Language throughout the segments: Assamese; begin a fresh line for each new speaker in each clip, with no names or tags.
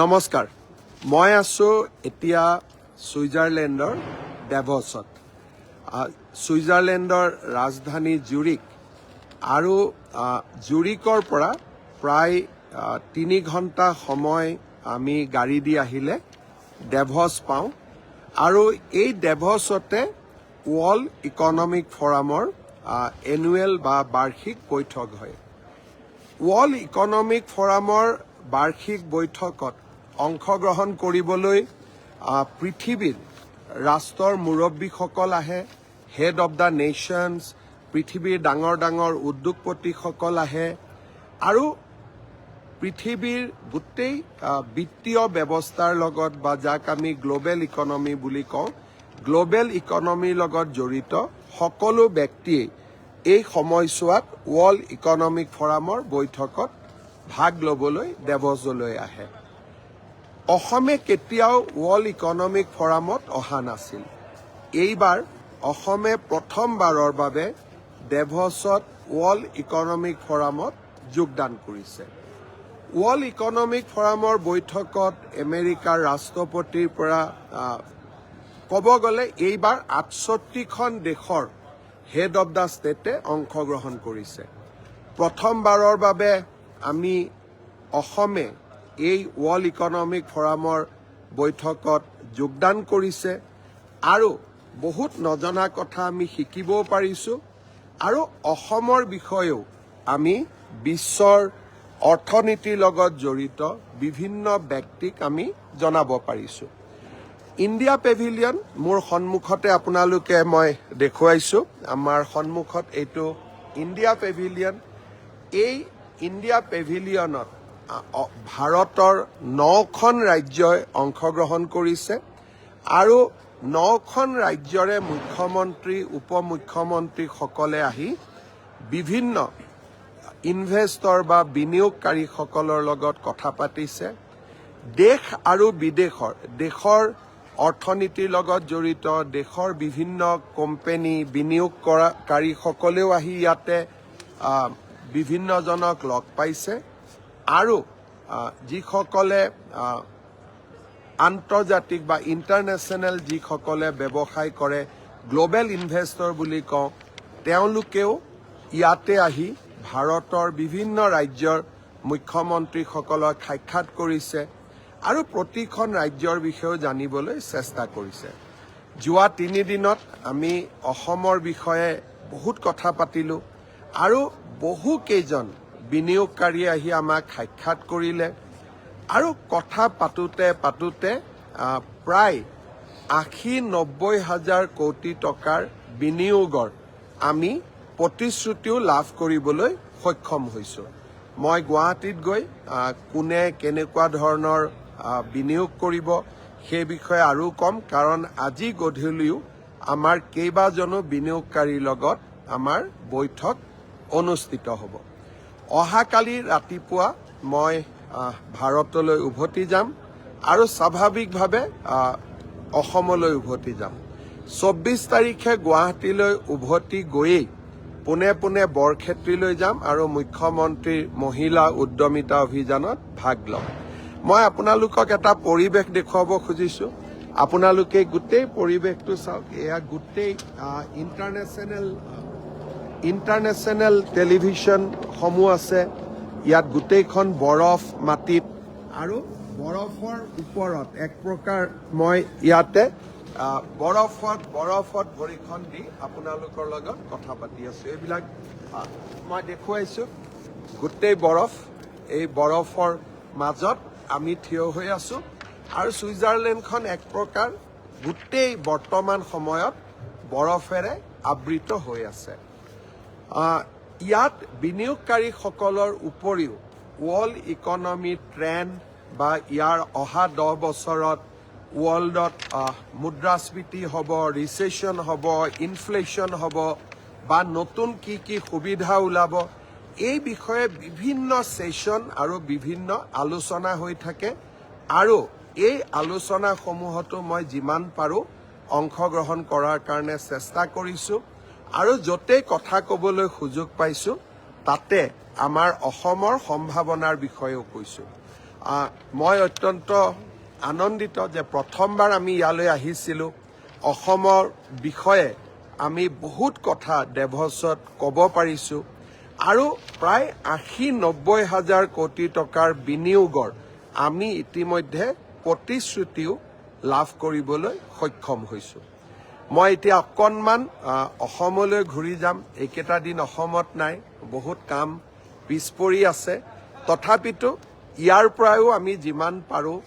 নমস্কাৰ মই আছো এতিয়া ছুইজাৰলেণ্ডৰ ডেভছত ছুইজাৰলেণ্ডৰ ৰাজধানী জুৰিক আৰু জুৰিকৰ পৰা প্ৰায় 3 ঘণ্টা সময় আমি গাড়ী দি আহিলে ডেভছ পাওঁ আৰু এই ডেভছতে ৱৰ্ল্ড ইকনমিক ফৰামৰ এনুৱেল বা বাৰ্ষিক বৈঠক হয়। ৱৰ্ল্ড ইকনমিক ফৰামৰ বাৰ্ষিক বৈঠকত অংশগ্ৰহণ কৰিবলৈ পৃথিৱীৰ ৰাষ্ট্ৰৰ মুৰব্বীসকল আহে, হেড অফ দ্য নেশ্যনছ, পৃথিৱীৰ ডাঙৰ ডাঙৰ উদ্যোগপতিসকল আহে আৰু পৃথিৱীৰ গোটেই বিত্তীয় ব্যৱস্থাৰ লগত বা যাক আমি গ্লোবেল ইকনমি বুলি কওঁ, গ্লোবেল ইকনমিৰ লগত জড়িত সকলো ব্যক্তিয়ে এই সময়ছোৱাত ৱৰ্ল্ড ইকনমিক ফৰামৰ বৈঠকত ভাগ ল'বলৈ ডেভছলৈ আহে। অসমে কেতিয়াও ৱৰ্ল্ড ইকনমিক ফৰামত অহা নাছিল। এইবাৰ অসমে প্ৰথমবাৰৰ বাবে ডেভছত ৱৰ্ল্ড ইকনমিক ফৰামত যোগদান কৰিছে। ৱৰ্ল্ড ইকনমিক ফৰামৰ বৈঠকত আমেৰিকাৰ ৰাষ্ট্ৰপতিৰ পৰা ক'ব গ'লে এইবাৰ ৬৮খন দেশৰ হেড অফ দ্য ষ্টেটে অংশগ্ৰহণ কৰিছে। প্ৰথমবাৰৰ বাবে আমি অসমে এই ৱৰ্ল্ড ইকনমিক ফৰামৰ বৈঠকত যোগদান কৰিছে আৰু বহুত নজনা কথা আমি শিকিবও পাৰিছোঁ আৰু অসমৰ বিষয়েও আমি বিশ্বৰ অৰ্থনীতিৰ লগত জড়িত বিভিন্ন ব্যক্তিক আমি জনাব পাৰিছোঁ। ইণ্ডিয়া পেভিলিয়ন মোৰ সন্মুখতে আপোনালোকে মই দেখুৱাইছোঁ। আমাৰ সন্মুখত এইটো ইণ্ডিয়া পেভিলিয়ন। এই ইণ্ডিয়া পেভিলিয়নত ভাৰতৰ 9খন ৰাজ্যই অংশগ্ৰহণ কৰিছে আৰু 9খন ৰাজ্যৰে মুখ্যমন্ত্ৰী উপমুখ্যমন্ত্ৰীসকলে আহি বিভিন্ন ইনভেষ্টৰ বা বিনিয়োগকাৰীসকলৰ লগত কথা পাতিছে। দেশ আৰু দেশৰ অৰ্থনীতিৰ লগত জড়িত দেশৰ বিভিন্ন কোম্পানী বিনিয়োগকাৰীসকলেও আহি ইয়াতে বিভিন্নজনক লগ পাইছে আৰু যিসকলে আন্তৰ্জাতিক বা ইণ্টাৰনেশ্যনেল যিসকলে ব্যৱসায় কৰে, গ্লোবেল ইনভেষ্টৰ বুলি কওঁ, তেওঁলোকেও ইয়াতে আহি ভাৰতৰ বিভিন্ন ৰাজ্যৰ মুখ্যমন্ত্ৰীসকলক সাক্ষাৎ কৰিছে আৰু প্ৰতিখন ৰাজ্যৰ বিষয়েও জানিবলৈ চেষ্টা কৰিছে। যোৱা 3 দিনত আমি অসমৰ বিষয়ে বহুত কথা পাতিলোঁ আৰু বহুকেইজন বিনিয়োগকাৰীয়ে আহি আমাক সাক্ষাৎ কৰিলে আৰু কথা পাতোতে প্ৰায় ৮০-৯০ হাজাৰ কোটি টকাৰ বিনিয়োগৰ আমি প্ৰতিশ্ৰুতিও লাভ কৰিবলৈ সক্ষম হৈছোঁ। মই গুৱাহাটীত গৈ কোনে কেনেকুৱা ধৰণৰ বিনিয়োগ কৰিব সেই বিষয়ে আৰু কম, কাৰণ আজি গধূলিও আমাৰ কেইবাজনো বিনিয়োগকাৰীৰ লগত আমাৰ বৈঠক অনুষ্ঠিত হ'ব। অহাকালি ৰাতিপুৱা মই ভাৰতলৈ উভতি যাম আৰু স্বাভাৱিকভাৱে অসমলৈ উভতি যাম। ২৪ তাৰিখে গুৱাহাটীলৈ উভতি গৈয়েই পোনে বৰক্ষেত্ৰীলৈ যাম আৰু মুখ্যমন্ত্ৰীৰ মহিলা উদ্যমিতা অভিযানত ভাগ ল'ম। মই আপোনালোকক এটা পৰিৱেশ দেখুৱাব খুজিছোঁ। আপোনালোকে গোটেই পৰিৱেশটো চাওক। এয়া গোটেই ইণ্টাৰনেশ্যনেল টেলিভিশ্যনসমূহ আছে। ইয়াত গোটেইখন বৰফ মাটিত আৰু বৰফৰ ওপৰত এক প্ৰকাৰ মই ইয়াতে বৰফত ভৰিখন দি আপোনালোকৰ লগত কথা পাতি আছোঁ। এইবিলাক মই দেখুৱাইছোঁ। গোটেই বৰফ, এই বৰফৰ মাজত আমি থিয় হৈ আছোঁ আৰু ছুইজাৰলেণ্ডখন এক প্ৰকাৰ গোটেই বৰ্তমান সময়ত বৰফেৰে আবৃত হৈ আছে। ইয়াত বিনিয়োগকাৰীসকলৰ উপৰিও ৱৰ্ল্ড ইকনমি ট্ৰেণ্ড বা ইয়াৰ অহা 10 বছৰত ৱৰ্ল্ডত মুদ্ৰাস্ফীতি হ'ব, ৰিচেশ্যন হ'ব, ইনফ্লেশ্যন হ'ব বা নতুন কি সুবিধা ওলাব, এই বিষয়ে বিভিন্ন ছেছন আৰু বিভিন্ন আলোচনা হৈ থাকে আৰু এই আলোচনাসমূহতো মই যিমান পাৰোঁ অংশগ্ৰহণ কৰাৰ কাৰণে চেষ্টা কৰিছোঁ আৰু য'তেই কথা ক'বলৈ সুযোগ পাইছোঁ তাতে আমাৰ অসমৰ সম্ভাৱনাৰ বিষয়েও কৈছোঁ। মই অত্যন্ত আনন্দিত যে প্ৰথমবাৰ আমি ইয়ালৈ আহিছিলোঁ অসমৰ বিষয়ে আমি বহুত কথা ডেভছত ক'ব পাৰিছোঁ আৰু প্ৰায় ৮০-৯০ হাজাৰ কোটি টকাৰ বিনিয়োগৰ আমি ইতিমধ্যে প্ৰতিশ্ৰুতিও লাভ কৰিবলৈ সক্ষম হৈছোঁ মই এতিয়া অকণমান অসমলৈ ঘূৰি যাম এইকেইটা দিন অসমত নাই বহুত কাম পিছ পৰি আছে তথাপিতো ইয়াৰ পৰাও আমি যিমান পাৰোঁ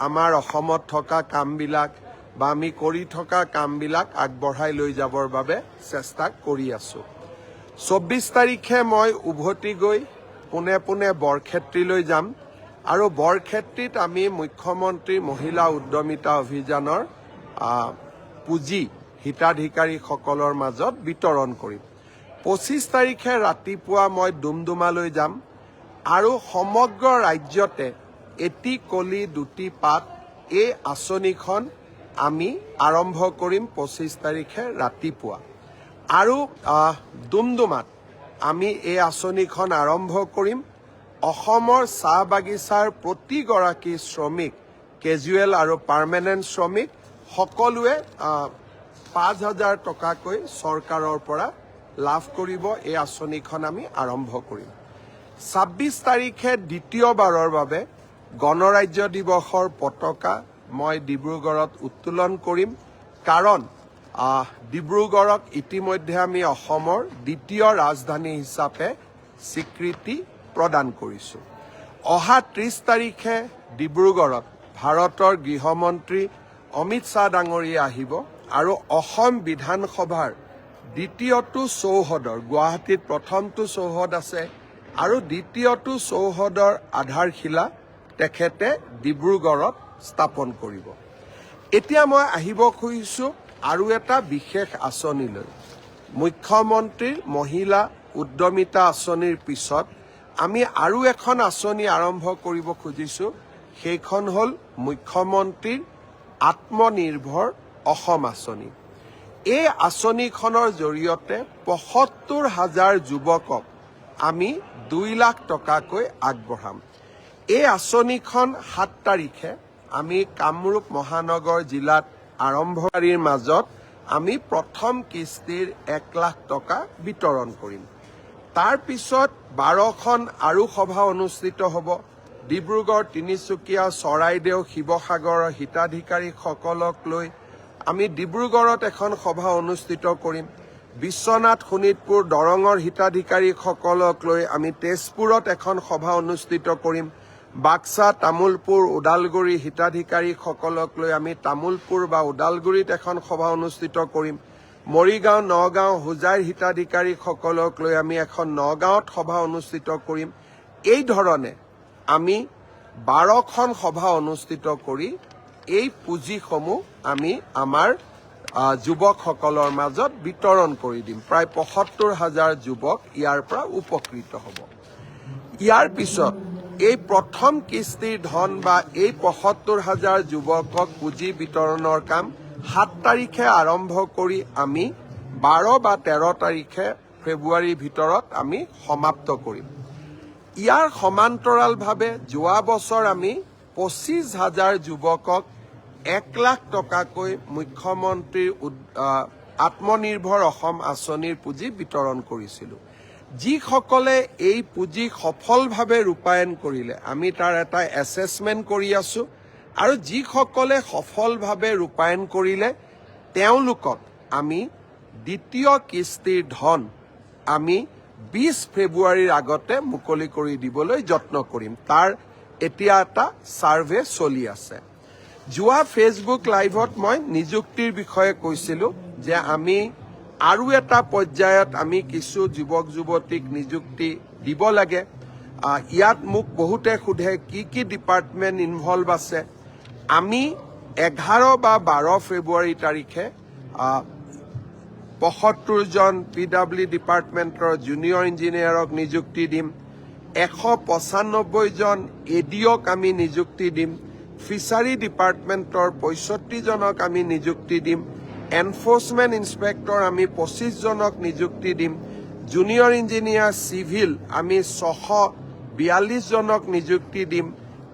আমাৰ অসমত থকা কামবিলাক বা আমি কৰি থকা কামবিলাক আগবঢ়াই লৈ যাবৰ বাবে চেষ্টা কৰি আছোঁ ২৪ তাৰিখে মই উভতি গৈ পোনে পোনে বৰক্ষেত্ৰীলৈ যাম আৰু বৰক্ষেত্ৰীত আমি মুখ্যমন্ত্ৰী মহিলা উদ্যমিতা অভিযানৰ পুঁজি হিতাধিকাৰীসকলৰ মাজত বিতৰণ কৰিম ২৫ তাৰিখে ৰাতিপুৱা মই ডুমডুমালৈ যাম আৰু সমগ্ৰ ৰাজ্যতে এটি কলি দুটি পাত এই আঁচনিখন আমি আৰম্ভ কৰিম ২৫ তাৰিখে ৰাতিপুৱা আৰু ডুমডুমাত আমি এই আঁচনিখন আৰম্ভ কৰিম অসমৰ চাহ বাগিচাৰ প্ৰতিগৰাকী শ্ৰমিক কেজুৱেল আৰু পাৰ্মানেণ্ট শ্ৰমিক সকলোৱে ৫,০০০ টকাকৈ চৰকাৰৰ পৰা লাভ কৰিব এই আঁচনিখন আমি আৰম্ভ কৰিম ২৬ তাৰিখে দ্বিতীয়বাৰৰ বাবে গণৰাজ্য দিৱসৰ পতাকা মই ডিব্ৰুগড়ত উত্তোলন কৰিম কাৰণ ডিব্ৰুগড়ক ইতিমধ্যে আমি অসমৰ দ্বিতীয় ৰাজধানী হিচাপে স্বীকৃতি প্ৰদান কৰিছোঁ অহা ৩০ তাৰিখে ডিব্ৰুগড়ত ভাৰতৰ গৃহমন্ত্ৰী অমিত শ্বাহ ডাঙৰীয়া আহিব আৰু অসম বিধানসভাৰ দ্বিতীয়টো চৌহদৰ গুৱাহাটীত প্ৰথমটো চৌহদ আছে আৰু দ্বিতীয়টো চৌহদৰ আধাৰশিলা তেখেতে ডিব্ৰুগড়ত স্থাপন কৰিব এতিয়া মই আহিব খুজিছোঁ আৰু এটা বিশেষ আঁচনিলৈ মুখ্যমন্ত্ৰীৰ মহিলা উদ্যমিতা আঁচনিৰ পিছত আমি আৰু এখন আঁচনি আৰম্ভ কৰিব খুজিছোঁ সেইখন হ'ল মুখ্যমন্ত্ৰীৰ আত্মনিৰ্ভৰ অসম আঁচনি এই আঁচনিখনৰ জৰিয়তে ৭৫,০০০ যুৱকক আমি ২ লাখ টকাকৈ আগবঢ়াম এই আঁচনিখন ৭ তাৰিখে আমি কামৰূপ মহানগৰ জিলাত আৰম্ভকাৰীৰ মাজত আমি প্ৰথম কিস্তিৰ ১ লাখ টকা বিতৰণ কৰিম তাৰ পিছত ১২খন আৰু সভা অনুষ্ঠিত হ'ব ডিব্ৰুগড় তিনিচুকীয়া চৰাইদেউ শিৱসাগৰৰ হিতাধিকাৰীসকলক লৈ আমি ডিব্ৰুগড়ত এখন সভা অনুষ্ঠিত কৰিম বিশ্বনাথ শোণিতপুৰ দৰঙৰ হিতাধিকাৰীসকলক লৈ আমি তেজপুৰত এখন সভা অনুষ্ঠিত কৰিম বাক্সা তামোলপুৰ ওদালগুৰি হিতাধিকাৰীসকলক লৈ আমি তামোলপুৰ বা ওদালগুৰিত এখন সভা অনুষ্ঠিত কৰিম মৰিগাঁও নগাঁও হোজাইৰ হিতাধিকাৰীসকলক লৈ আমি এখন নগাঁৱত সভা অনুষ্ঠিত কৰিম এই ধৰণে আমি ১২খন সভা অনুষ্ঠিত কৰি এই পুঁজিসমূহ আমি আমাৰ যুৱকসকলৰ মাজত বিতৰণ কৰি দিম প্ৰায় ৭৫,০০০ যুৱক ইয়াৰ পৰা উপকৃত হ'ব ইয়াৰ পিছত এই প্ৰথম কিস্তিৰ ধন বা এই ৭৫,০০০ যুৱকক পুঁজি বিতৰণৰ কাম ৭ তাৰিখে আৰম্ভ কৰি আমি ১২ বা ১৩ তাৰিখে ফেব্ৰুৱাৰীৰ ভিতৰত আমি সমাপ্ত কৰিম ইয়াৰ সমান্তৰালভাৱে যোৱা বছৰ আমি ২৫,০০০ যুৱকক ১ লাখ টকাকৈ মুখ্যমন্ত্ৰীৰ আত্মনিৰ্ভৰ অসম আঁচনিৰ পুঁজি বিতৰণ কৰিছিলোঁ যিসকলে এই পুঁজি সফলভাৱে ৰূপায়ণ কৰিলে আমি তাৰ এটা এছেছমেণ্ট কৰি আছোঁ আৰু যিসকলে সফলভাৱে ৰূপায়ণ কৰিলে তেওঁলোকক আমি দ্বিতীয় কিস্তিৰ ধন আমি ২০ ফেব্ৰুৱাৰীৰ আগতে মুকলি কৰি দিবলৈ যত্ন কৰিম তাৰ এতিয়া এটা ছাৰ্ভে চলি আছে যোৱা ফেচবুক লাইভত মই নিযুক্তিৰ বিষয়ে কৈছিলোঁ যে আমি আৰু এটা পৰ্যায়ত আমি কিছু যুৱক যুৱতীক নিযুক্তি দিব লাগে ইয়াত মোক বহুতে সোধে কি ডিপাৰ্টমেণ্ট ইনভলভ আছে আমি 11 বা 12 ফেব্ৰুৱাৰী তাৰিখে ৭৫জন PW ডিপাৰ্টমেণ্টৰ জুনিয়ৰ ইঞ্জিনিয়াৰক নিযুক্তি দিম ১৯৫ জন এডিঅ'ক আমি নিযুক্তি দিম ফিচাৰী ডিপাৰ্টমেণ্টৰ ৬৫ জনক আমি নিযুক্তি দিম এনফোৰ্সমেন্ট ইন্সপেক্টৰ আমি ২৫ জনক নিযুক্তি দিম জুনিয়ৰ ইঞ্জিনিয়াৰ সিভিল আমি ৬ 42 জনক নিযুক্তি দিম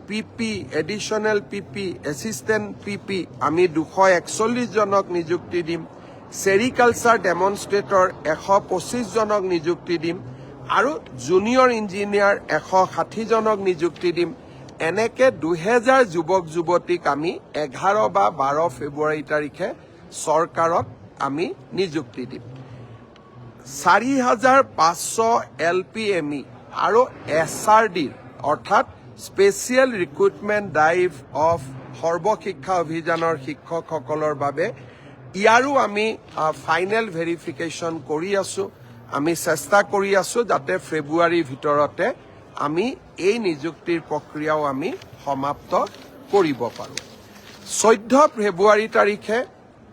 পিপি এডিশনেল পিপি এসিস্টেন্ট পিপি আমি 241 জনক নিযুক্তি দিম সেৰিকালচাৰ ডেমনষ্ট্ৰেটৰ 125 জনক নিযুক্তি দিম আৰু জুনিয়ৰ ইঞ্জিনিয়াৰ 160 জনক নিযুক্তি দিম এনেকে 2000 যুৱক যুৱতীক আমি 11 বা 12 ফেব্ৰুৱাৰী তাৰিখে চৰকাৰত আমি নিযুক্তি দিম 4500 LPME আৰু SRD অৰ্থাৎ স্পেচিয়েল ৰিক্ৰুটমেণ্ট ড্ৰাইভ অফ সৰ্বশিক্ষা অভিযানৰ শিক্ষকসকলৰ বাবে ইয়াৰো আমি ফাইনেল ভেৰিফিকেশ্যন কৰি আছো আমি চেষ্টা কৰি আছো যাতে ফেব্ৰুৱাৰীৰ ভিতৰতে আমি এই নিযুক্তিৰ প্ৰক্ৰিয়াও আমি সমাপ্ত কৰিব পাৰোঁ 14 ফেব্ৰুৱাৰী তাৰিখে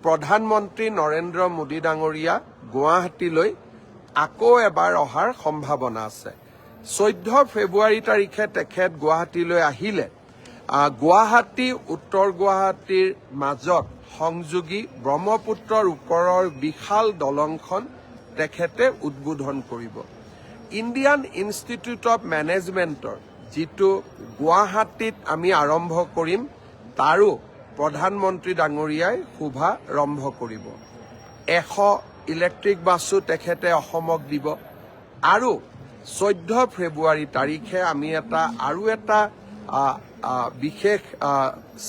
প্ৰধানমন্ত্ৰী নৰেন্দ্ৰ মোদী ডাঙৰীয়া গুৱাহাটীলৈ আকৌ এবাৰ অহাৰ সম্ভাৱনা আছে 14 ফেব্ৰুৱাৰী তাৰিখে তেখেত গুৱাহাটীলৈ আহিলে গুৱাহাটী উত্তৰ গুৱাহাটীৰ মাজত সংযোগী ব্ৰহ্মপুত্ৰৰ ওপৰৰ বিশাল দলংখন তেখেতে উদ্বোধন কৰিব ইণ্ডিয়ান ইনষ্টিটিউট অফ মেনেজমেণ্টৰ যিটো গুৱাহাটীত আমি আৰম্ভ কৰিম তাৰো প্ৰধানমন্ত্ৰী ডাঙৰীয়াই শুভাৰম্ভ কৰিব 100 ইলেক্ট্ৰিক বাছো তেখেতে অসমক দিব আৰু 14 ফেব্ৰুৱাৰী তাৰিখে আমি আৰু এটা বিশেষ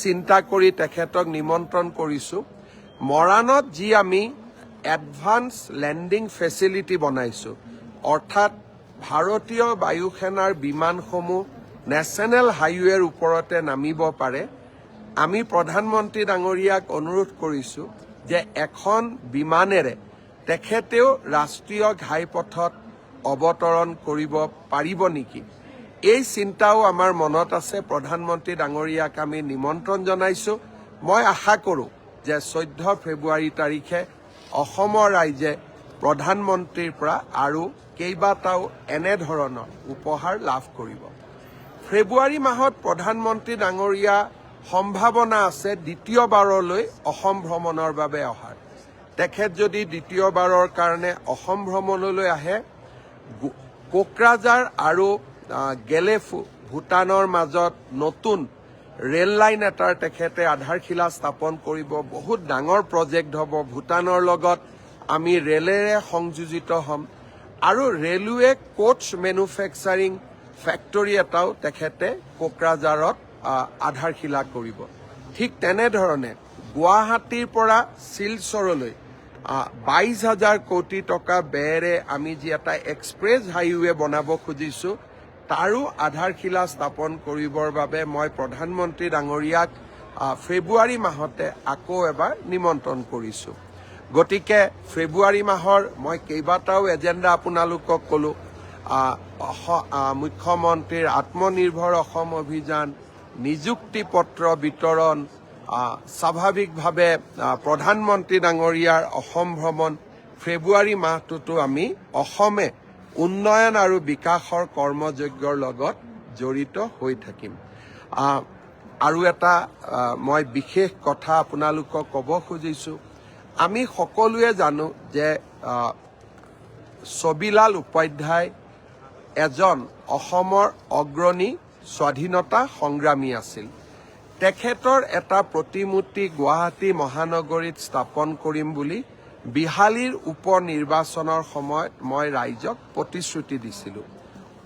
চিন্তা কৰি তেখেতক নিমন্ত্ৰণ কৰিছো মৰাণত যি আমি এডভান্স লেণ্ডিং ফেচিলিটি বনাইছো অৰ্থাৎ ভাৰতীয় বায়ুসেনাৰ বিমানসমূহ নেশ্যনেল হাইৱেৰ ওপৰতে নামিব পাৰে আমি প্ৰধানমন্ত্ৰী ডাঙৰীয়াক অনুৰোধ কৰিছো যে এখন বিমানেৰে তেখেতেও ৰাষ্ট্ৰীয় ঘাইপথত অৱতৰণ কৰিব পাৰিব নেকি এই চিন্তাও আমাৰ মনত আছে প্ৰধানমন্ত্ৰী ডাঙৰীয়াক আমি নিমন্ত্ৰণ জনাইছো মই আশা কৰোঁ যে 14 ফেব্ৰুৱাৰী তাৰিখে অসমৰ ৰাইজে প্ৰধানমন্ত্ৰীৰ পৰা আৰু কেইবাটাও এনেধৰণৰ উপহাৰ লাভ কৰিব ফেব্ৰুৱাৰী মাহত প্ৰধানমন্ত্ৰী ডাঙৰীয়া সম্ভাৱনা আছে দ্বিতীয়বাৰলৈ অসম ভ্ৰমণৰ বাবে অহাৰ তেখেত যদি দ্বিতীয়বাৰৰ কাৰণে অসম ভ্ৰমণলৈ আহে কোকৰাঝাৰ আৰু গেলেফু ভূটানৰ মাজত নতুন ৰেল লাইন এটাৰ তেখেতে আধাৰশিলা স্থাপন কৰিব বহুত ডাঙৰ প্ৰজেক্ট হ'ব ভূটানৰ লগত আমি ৰেলেৰে সংযোজিত হ'ম আৰু ৰেলৱে কোচ মেনুফেকচাৰিং ফেক্টৰী এটাও তেখেতে কোকৰাঝাৰত আধাৰশিলা কৰিব ঠিক তেনেধৰণে গুৱাহাটীৰ পৰা শিলচৰলৈ 22,000 কোটি টকা ব্যয়েৰে আমি যি এটা এক্সপ্ৰেছ হাইৱে বনাব খুজিছো তাৰো আধাৰশিলা স্থাপন কৰিবৰ বাবে মই প্ৰধানমন্ত্ৰী ডাঙৰীয়াক ফেব্ৰুৱাৰী মাহতে আকৌ এবাৰ নিমন্ত্ৰণ কৰিছো গতিকে ফেব্ৰুৱাৰী মাহৰ মই কেইবাটাও এজেণ্ডা আপোনালোকক ক'লো মুখ্যমন্ত্ৰীৰ আত্মনিৰ্ভৰ অসম অভিযান নিযুক্তি পত্ৰ বিতৰণ স্বাভাৱিকভাৱে প্ৰধানমন্ত্ৰী ডাঙৰীয়াৰ অসম ভ্ৰমণ ফেব্ৰুৱাৰী মাহটোতো আমি অসমে উন্নয়ন আৰু বিকাশৰ কৰ্মযজ্ঞৰ লগত জড়িত হৈ থাকিম আৰু এটা মই বিশেষ কথা আপোনালোকক ক'ব খুজিছো আমি সকলোৱে জানো যে ছবিলাল উপাধ্যায় এজন অসমৰ অগ্ৰণী স্বাধীনতা সংগ্ৰামী আছিল তেখেতৰ এটা প্ৰতিমূৰ্তি গুৱাহাটী মহানগৰীত স্থাপন কৰিম বুলি বিহালীৰ উপনিৰ্বাচনৰ সময়ত মই ৰাইজক প্ৰতিশ্ৰুতি দিছিলো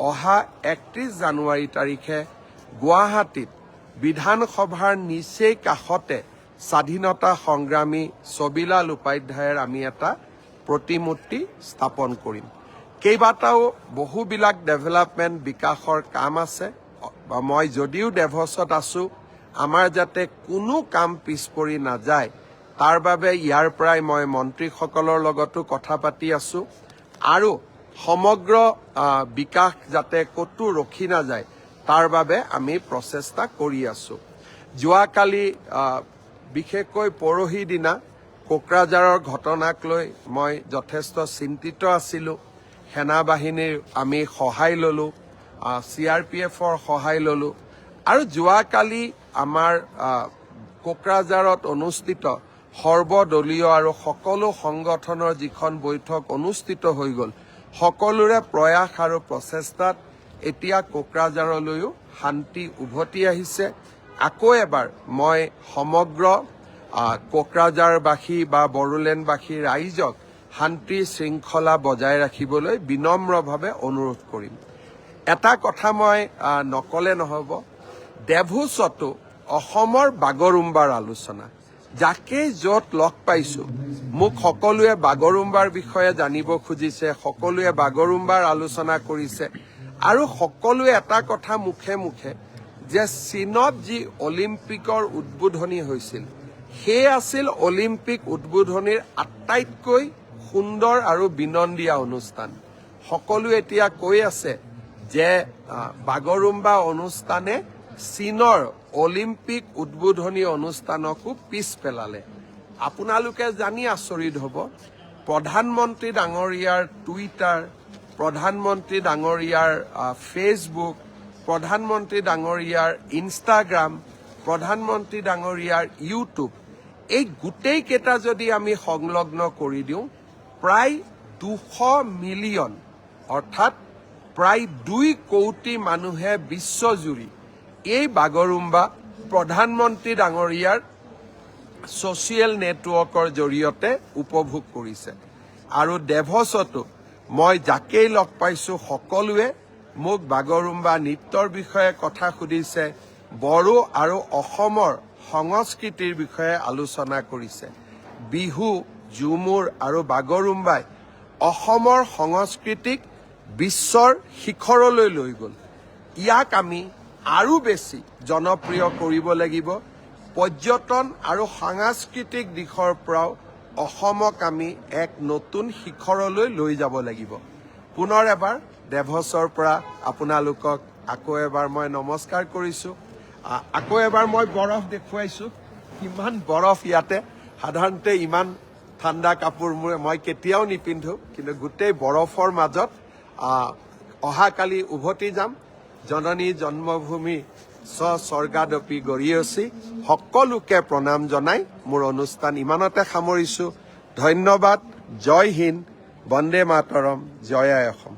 অহা 31 জানুৱাৰী তাৰিখে গুৱাহাটীত বিধানসভাৰ নিচেই কাষতে স্বাধীনতা সংগ্ৰামী ছবিলাল উপাধ্যায়ৰ আমি এটা প্ৰতিমূৰ্তি স্থাপন কৰিম কেইবাটাও বহুবিলাক ডেভেলপমেণ্ট বিকাশৰ কাম আছে মই যদিও ডেভছত আছো আমাৰ যাতে কোনো কাম পিছ পৰি নাযায় তাৰ বাবে ইয়াৰ পৰাই মই মন্ত্ৰীসকলৰ লগতো কথা পাতি আছো আৰু সমগ্ৰ বিকাশ যাতে কতো ৰখি নাযায় তাৰ বাবে আমি প্ৰচেষ্টা কৰি আছো যোৱাকালি বিশেষকৈ পৰহি দিনা কোকৰাঝাৰৰ ঘটনাক লৈ মই যথেষ্ট চিন্তিত আছিলো সেনা বাহিনীৰ আমি সহায় ললো CRPFৰ সহায় ললো আৰু যোৱাকালি আমাৰ কোকৰাঝাৰত অনুষ্ঠিত সৰ্বদলীয় আৰু সকলো সংগঠনৰ যিখন বৈঠক অনুষ্ঠিত হৈ গ'ল সকলোৰে প্ৰয়াস আৰু প্ৰচেষ্টাত এতিয়া কোকৰাঝাৰলৈও শান্তি উভতি আহিছে। আকৌ এবাৰ মই সমগ্ৰ কোকৰাঝাৰবাসী বা বড়োলেণ্ডবাসী ৰাইজক শান্তি শৃংখলা বজাই ৰাখিবলৈ বিনম্ৰভাৱে অনুৰোধ কৰিম। এটা কথা মই নকলে নহ'ব, দেভোচতো অসমৰ বাগৰুম্বাৰ আলোচনা, যাকেই য'ত লগ পাইছো মোক সকলোৱে বাগৰুম্বাৰ বিষয়ে জানিব খুজিছে, সকলোৱে বাগৰুম্বাৰ আলোচনা কৰিছে আৰু সকলোৱে এটা কথা মুখে মুখে যে চীনত যি অলিম্পিকৰ উদ্বোধনী হৈছিল সেই আছিল অলিম্পিক উদ্বোধনীৰ আটাইতকৈ সুন্দৰ আৰু বিনন্দীয়া অনুষ্ঠান। সকলোৱে এতিয়া কৈ আছে যে বাগৰুম্বা অনুষ্ঠানে চীনৰ অলিম্পিক উদ্বোধনী অনুষ্ঠানকো পিছ পেলালে। আপোনালোকে জানি আচৰিত হ'ব, প্ৰধানমন্ত্ৰী ডাঙৰীয়াৰ টুইটাৰ, প্ৰধানমন্ত্ৰী ডাঙৰীয়াৰ ফেচবুক, প্ৰধানমন্ত্ৰী ডাঙৰীয়াৰ ইনষ্টাগ্ৰাম, প্ৰধানমন্ত্ৰী ডাঙৰীয়াৰ ইউটিউব, এই গোটেইকেইটা যদি আমি সংলগ্ন কৰি দিওঁ প্ৰায় 200 মিলিয়ন অৰ্থাৎ প্ৰায় 2 কোটি মানুহে বিশ্বজুৰি এই বাগৰুম্বা প্ৰধানমন্ত্ৰী ডাঙৰীয়াৰ ছ'চিয়েল নেটৱৰ্কৰ জৰিয়তে উপভোগ কৰিছে। আৰু দেভোচতো মই যাকেই লগ পাইছো সকলোৱে মোক বাগৰুম্বা নৃত্যৰ বিষয়ে কথা সুধিছে, বড়ো আৰু অসমৰ সংস্কৃতিৰ বিষয়ে আলোচনা কৰিছে। বিহু, ঝুমুৰ আৰু বাগৰুম্বাই অসমৰ সংস্কৃতিক বিশ্বৰ শিখৰলৈ লৈ গ'ল। ইয়াক আমি আৰু বেছি জনপ্ৰিয় কৰিব লাগিব। পৰ্যটন আৰু সাংস্কৃতিক দিশৰ পৰাও অসমক আমি এক নতুন শিখৰলৈ লৈ যাব লাগিব। পুনৰ এবাৰ দেভোচৰ পৰা আপোনালোকক আকৌ এবাৰ মই নমস্কাৰ কৰিছোঁ। আকৌ এবাৰ মই বৰফ দেখুৱাইছোঁ, কিমান বৰফ ইয়াতে। সাধাৰণতে ইমান ঠাণ্ডা কাপোৰ মই কেতিয়াও নিপিন্ধো, কিন্তু গোটেই বৰফৰ মাজত অহাকালি উভতি যাম। জননী জন্মভূমি স্বৰ্গাদপি গৰীয়সী। সকলোকে প্ৰণাম জনাই মোৰ অনুষ্ঠান ইমানতে সামৰিছোঁ। ধন্যবাদ। জয় হিন্দ, বন্দে মাতৰম, জয় আই অসম।